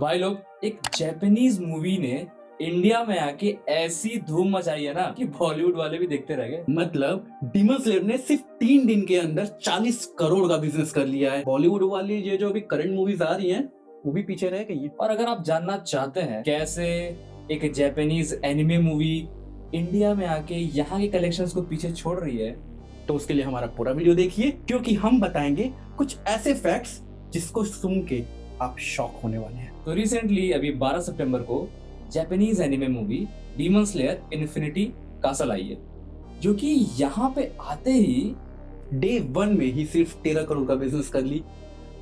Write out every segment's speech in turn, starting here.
भाई लोग एक जापानीज मूवी ने इंडिया में आके ऐसी धूम मचाई है ना कि बॉलीवुड वाले भी देखते रह गए। मतलब डीमन स्लेयर ने सिर्फ 3 दिन के अंदर 40 करोड़ का बिजनेस कर लिया है। बॉलीवुड वाली ये जो अभी करंट मूवीज आ रही हैं वो भी पीछे रह गई हैं। और अगर आप जानना चाहते हैं कैसे एक जापानीज एनिमे मूवी इंडिया में आके यहाँ के कलेक्शंस को पीछे छोड़ रही है, तो उसके लिए हमारा पूरा वीडियो देखिए, क्योंकि हम बताएंगे कुछ ऐसे फैक्ट्स जिसको सुन के आप शॉक होने वाले हैं। तो रिसेंटली अभी 12 सितंबर को Japanese anime movie demon slayer infinity castle आई है, जो कि यहाँ पे आते ही डे 1 में ही सिर्फ 13 करोड़ का बिजनेस कर ली।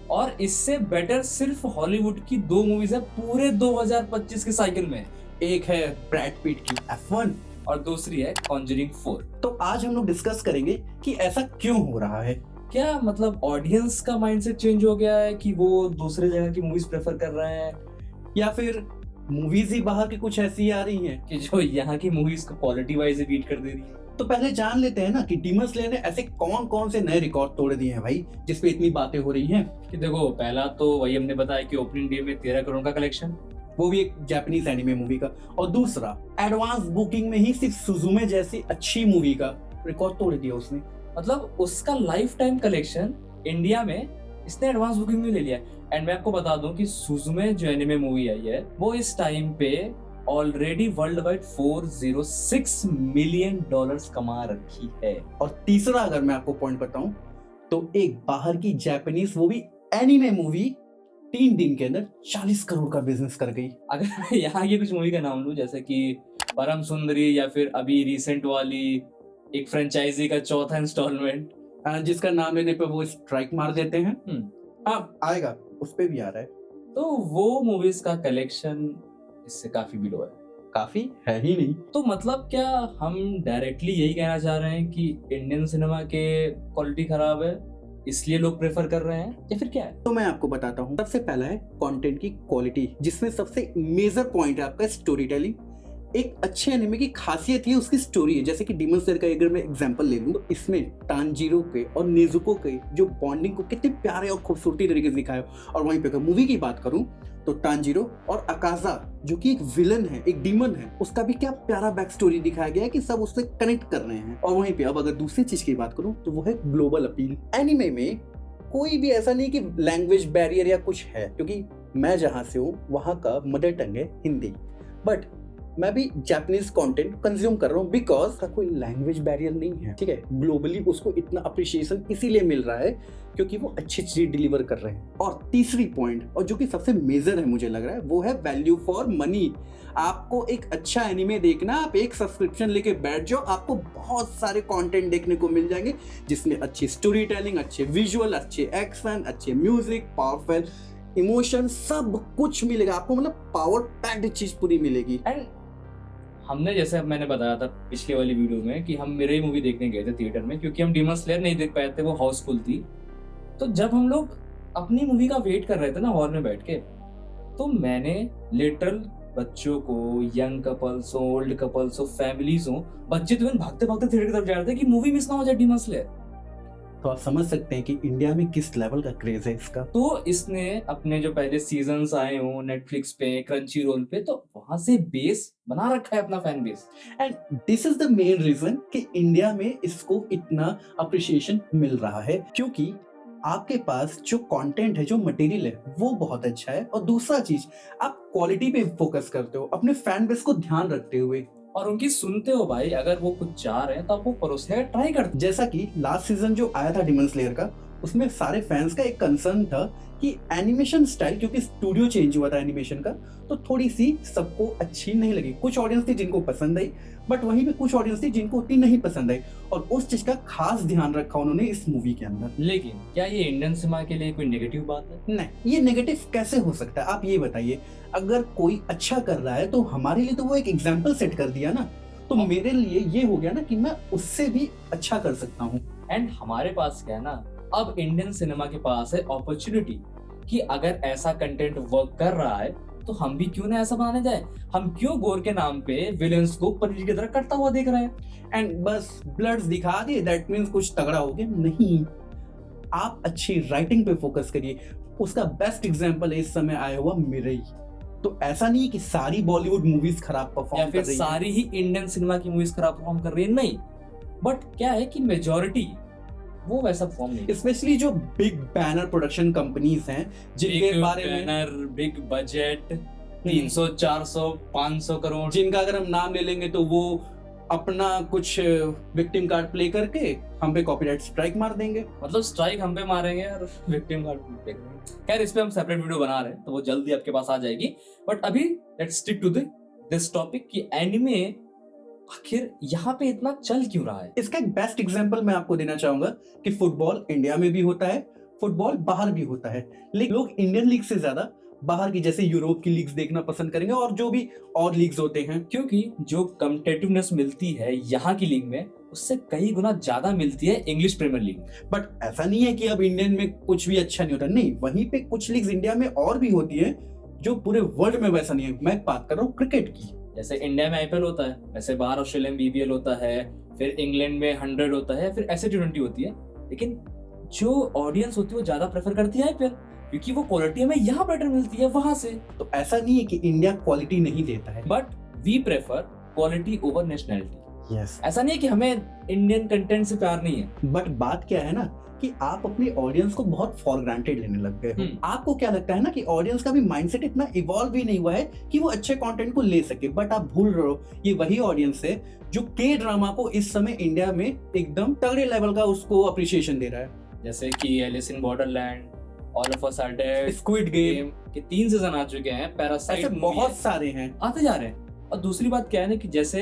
और इससे बेटर सिर्फ हॉलीवुड की 2 मूवीज है पूरे 2025 के साइकिल में। एक है ब्रैड पिट की F1 और दूसरी है कॉन्जरिंग 4। तो आज हम लोग डिस्कस करेंगे कि ऐसा क्यों हो रहा है। क्या मतलब ऑडियंस का माइंडसेट चेंज हो गया है कि वो दूसरे जगह की मूवीज प्रेफर कर रहे हैं, या फिर मूवीज ही बाहर की कुछ ऐसी आ रही हैं कि जो यहाँ की मूवीज को क्वालिटी वाइज बीट कर दे रही है। तो पहले जान लेते हैं ना कि डीमन स्लेयर ने ऐसे कौन कौन से नए रिकॉर्ड तोड़ दिए हैं भाई, जिसपे इतनी बातें हो रही हैं। कि देखो, पहला तो वही हमने बताया कि ओपनिंग डे में 13 करोड़ का कलेक्शन, वो भी एक जापानीज एनिमे मूवी का। और दूसरा, एडवांस बुकिंग में ही सिर्फ सुजुमे जैसी अच्छी मूवी का रिकॉर्ड तोड़ दिया उसने। मतलब उसका लाइफ टाइम कलेक्शन इंडिया में इसने एडवांस बुकिंग में ले लिया। एंड मैं आपको बता दूं कि सुजुमे जो एनिमे मूवी आई है वो इस टाइम पे ऑलरेडी वर्ल्ड वाइड $406 मिलियन कमा रखी है। और तीसरा, अगर मैं आपको पॉइंट बताऊं तो एक बाहर की जापानीज वो भी एनिमे मूवी 3 दिन के अंदर 40 करोड़ का बिजनेस कर गई। अगर मैं यहाँ की कुछ मूवी का नाम लूं, जैसे कि परम सुंदरी, या फिर अभी रिसेंट वाली एक फ्रेंचाइजी का चौथा इंस्टॉलमेंट, जिसका नाम लेने पे वो स्ट्राइक मार देते हैं। हाँ, आएगा, उस पे भी आ रहा है। तो वो मूवीज का कलेक्शन इससे काफी बिलो है। काफी है ही नहीं। तो मतलब क्या हम डायरेक्टली यही कहना चाह रहे हैं कि इंडियन सिनेमा के क्वालिटी खराब है इसलिए लोग प्रेफर कर रहे हैं, या फिर क्या है? तो मैं आपको बताता हूँ। सबसे पहला है कंटेंट की क्वालिटी, जिसमें सबसे मेजर पॉइंट है आपका स्टोरी टेलिंग। एक अच्छे एनिमे की खासियत ही उसकी स्टोरी है। जैसे कि डीमन स्लेयर का अगर मैं एग्जांपल ले लूं तो इसमें तांजीरो के और नेजुको के जो बॉन्डिंग को कितने प्यारे और खूबसूरती तरीके से दिखाया। और वहीं पे अगर मूवी की बात करूं तो तांजीरो और अकाजा जो कि एक विलन है, एक डीमन है, उसका भी क्या प्यारा बैक स्टोरी दिखाया गया है कि सब उससे कनेक्ट कर रहे हैं। और वहीं पे अब अगर दूसरी चीज की बात करूं तो वो है ग्लोबल अपील। एनिमे में कोई भी ऐसा नहीं कि लैंग्वेज बैरियर या कुछ है, क्योंकि मैं जहां से हूँ वहां का मदर टंग है हिंदी, बट मैं भी जापानीज कंटेंट कंज्यूम कर रहा हूँ बिकॉज का कोई लैंग्वेज बैरियर नहीं है। ठीक है, ग्लोबली उसको इतना अप्रिशिएशन इसीलिए मिल रहा है क्योंकि वो अच्छी चीज डिलीवर कर रहे हैं। और तीसरी पॉइंट, और जो कि सबसे मेजर है मुझे लग रहा है, वो है वैल्यू फॉर मनी। आपको एक अच्छा एनिमे देखना, आप एक सब्सक्रिप्शन लेके बैठ जाओ, आपको बहुत सारे कंटेंट देखने को मिल जाएंगे जिसमें अच्छी स्टोरी टेलिंग, अच्छे विजुअल, अच्छे एक्शन, अच्छे म्यूजिक, पावरफुल इमोशन, सब कुछ मिलेगा आपको। मतलब पावर पैक्ड चीज पूरी मिलेगी। एंड हमने, जैसे अब मैंने बताया था पिछली वाली वीडियो में, कि हम मेरे ही मूवी देखने गए थे थिएटर में, क्योंकि हम डीमन स्लेयर नहीं देख पाए थे, वो हाउसफुल थी। तो जब हम लोग अपनी मूवी का वेट कर रहे थे ना हॉल में बैठ के, तो मैंने लिटरल बच्चों को, यंग कपल्स हो, ओल्ड कपल्स हो, फैमिलीज हो, बच्चे तो भागते भागते थिएटर की तरफ जा रहे थे कि मूवी मिस ना हो जाए डीमन स्लेयर। तो आप समझ सकते हैं कि इंडिया में किस लेवल का क्रेज है इसका। तो इसने अपने जो पहले सीजन्स आए हो नेटफ्लिक्स पे, क्रंची रोल पे, तो वहां से बेस बना रखा है अपना fan base. And this is the main reason कि इंडिया में इसको इतना अप्रिशिएशन मिल रहा है, क्योंकि आपके पास जो कंटेंट है, जो मटेरियल है, वो बहुत अच्छा है। और दूसरा चीज, आप क्वालिटी पे फोकस करते हो अपने फैन बेस को ध्यान रखते हुए, और उनकी सुनते हो भाई। अगर वो कुछ चाह रहे हैं तो आप वो परोसने का ट्राई करते। जैसा कि लास्ट सीजन जो आया था डीमन स्लेयर का, उसमें सारे फैंस का एक कंसर्न था कि एनिमेशन स्टाइल, क्योंकि स्टूडियो चेंज हुआ था एनिमेशन का, तो थोड़ी सी सबको अच्छी नहीं लगी। कुछ ऑडियंस थी जिनको पसंद आई, बट वहीं पे कुछ ऑडियंस थी जिनको उतनी नहीं पसंद आई, और उस चीज का खास ध्यान रखा उन्होंने इस मूवी के अंदर। लेकिन क्या ये इंडियन सिनेमा के लिए कोई नेगेटिव बात है? नहीं, ये नेगेटिव कैसे हो सकता है, आप ये बताइए। अगर कोई अच्छा कर रहा है तो हमारे लिए तो वो एक एग्जाम्पल सेट कर दिया ना, तो मेरे लिए ये हो गया ना कि मैं उससे भी अच्छा कर सकता हूँ। एंड हमारे पास क्या है ना, अब इंडियन सिनेमा के पास है अपॉर्चुनिटी कि अगर ऐसा कंटेंट वर्क कर रहा है तो हम भी क्यों ना ऐसा बनाने जाए। हम क्यों गोर के नाम पे विलेंस को पनीर की तरह कटता हुआ देख रहे हैं। एंड बस ब्लड्स दिखा दिए, दैट मींस कुछ तगड़ा हो गया? नहीं, आप अच्छी राइटिंग पे फोकस करिए। उसका बेस्ट एग्जांपल है इस समय आया हुआ मिरई। तो ऐसा नहीं है कि सारी बॉलीवुड मूवीज खराब या परफॉर्म फिर कर रही हैं। सारी ही इंडियन सिनेमा की मूवीज खराब परफॉर्म कर रही है, नहीं। बट क्या है कि मेजोरिटी वो वैसा परफॉर्म नहीं। स्पेशली जो बिग बैनर प्रोडक्शन कंपनीज हैं जिनके बारे में बैनर, बिग बजट, 300, 400, 500 करोड़, जिनका अगर हम नाम ले लेंगे तो वो अपना कुछ विक्टिम कार्ड प्ले करके हम पे कॉपीराइट स्ट्राइक मार देंगे। मतलब स्ट्राइक हम पे मारेंगे और विक्टिम कार्ड पे करेंगे। खैर, इस पे हम सेपरेट वीडियो बना रहे हैं, तो वो जल्दी आपके पास आ जाएगी। बट अभी let's stick to this topic कि एनिमे आखिर यहाँ पे इतना चल क्यों रहा है। इसका एक बेस्ट एग्जांपल मैं आपको देना चाहूंगा कि फुटबॉल इंडिया में भी होता है, फुटबॉल बाहर भी होता है, लेकिन लोग इंडियन लीग से ज्यादा बाहर की जैसे यूरोप की लीग्स देखना पसंद करेंगे और जो भी और लीग्स होते हैं, क्योंकि जो कम्पिटेटिवनेस मिलती है यहाँ की लीग में उससे कई गुना ज्यादा मिलती है इंग्लिश प्रीमियर लीग में। बट ऐसा नहीं है कि अब इंडियन में कुछ भी अच्छा नहीं होता, नहीं, वहीं पे कुछ लीग्स इंडिया में और भी होती है जो पूरे वर्ल्ड में वैसा नहीं है। मैं बात कर रहा हूँ क्रिकेट की। जैसे इंडिया में आईपीएल होता है, वैसे बाहर ऑस्ट्रेलिया में बीबीएल होता है, फिर इंग्लैंड में 100 होता है, फिर ऐसे T20 होती है। लेकिन जो ऑडियंस होती है वो ज्यादा प्रेफर करती है आईपीएल, क्योंकि वो क्वालिटी हमें यहाँ बेटर मिलती है वहां से। तो ऐसा नहीं है कि इंडिया क्वालिटी नहीं देता है, but we prefer quality over nationality. Yes. ऐसा नहीं है कि हमें इंडियन कंटेंट से प्यार नहीं है। बट बात क्या है ना कि आप अपनी ऑडियंस को बहुत फॉर ग्रांटेड लेने लग गए हो। आपको क्या लगता है ना कि ऑडियंस का भी माइंडसेट इतना इवॉल्व भी नहीं हुआ है कि वो अच्छे कंटेंट को ले सके। बट आप भूल रहे हो, ये वही ऑडियंस है जो के ड्रामा को इस समय इंडिया में एकदम तगड़े लेवल का उसको अप्रिसिएशन दे रहा है। जैसे कि Alice in Borderland, all of us are dead, Squid Game के 3 सीजन आ चुके हैं, पैरासाइट ऐसे बहुत सारे हैं आते जा रहे हैं। और दूसरी बात क्या है ना कि जैसे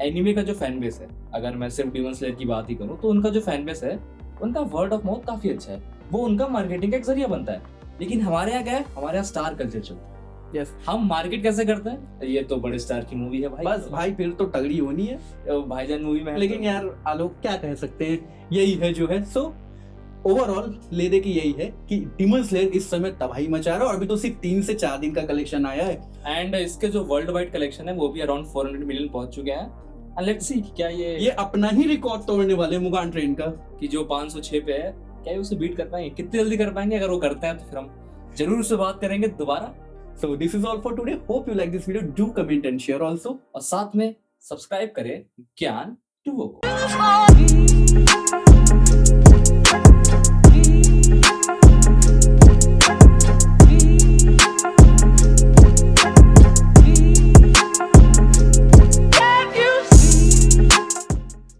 एनिमे का जो फैन बेस है, अगर मैं सिर्फ डीमन स्लेयर की बात ही करूं तो उनका जो फैन बेस है उनका वर्ड ऑफ माउथ काफी अच्छा है, वो उनका मार्केटिंग का एक जरिया बनता है। लेकिन हमारे यहाँ क्या है, हमारे यहाँ स्टार कल्चर चलता है। यस। हम मार्केट कैसे करते हैं, ये तो बड़े स्टार की मूवी है भाई, बस भाई फिर तो तगड़ी होनी है, भाईजान मूवी में है। लेकिन यार आलोक क्या कह सकते हैं, यही है जो है। सो ओवरऑल ले दे कि यही है कि डीमन स्लेयर इस समय तबाही मचा रहा है और अभी तो सिर्फ 3 से 4 दिन का कलेक्शन आया है एंड इसके जो वर्ल्ड वाइड कलेक्शन है वो भी अराउंड 400 मिलियन पहुंच चुके हैं। लेट्स सी क्या ये अपना ही रिकॉर्ड तोड़ने वाले मुगान ट्रेन का, कि जो 506 पे है, क्या ये उसे बीट कर पाएंगे, कितनी जल्दी कर पाएंगे। अगर वो करते हैं तो फिर हम जरूर उससे बात करेंगे दोबारा। So this is all for today, hope you like this video, do comment and share also, और साथ में सब्सक्राइब करें ज्ञान टू वो।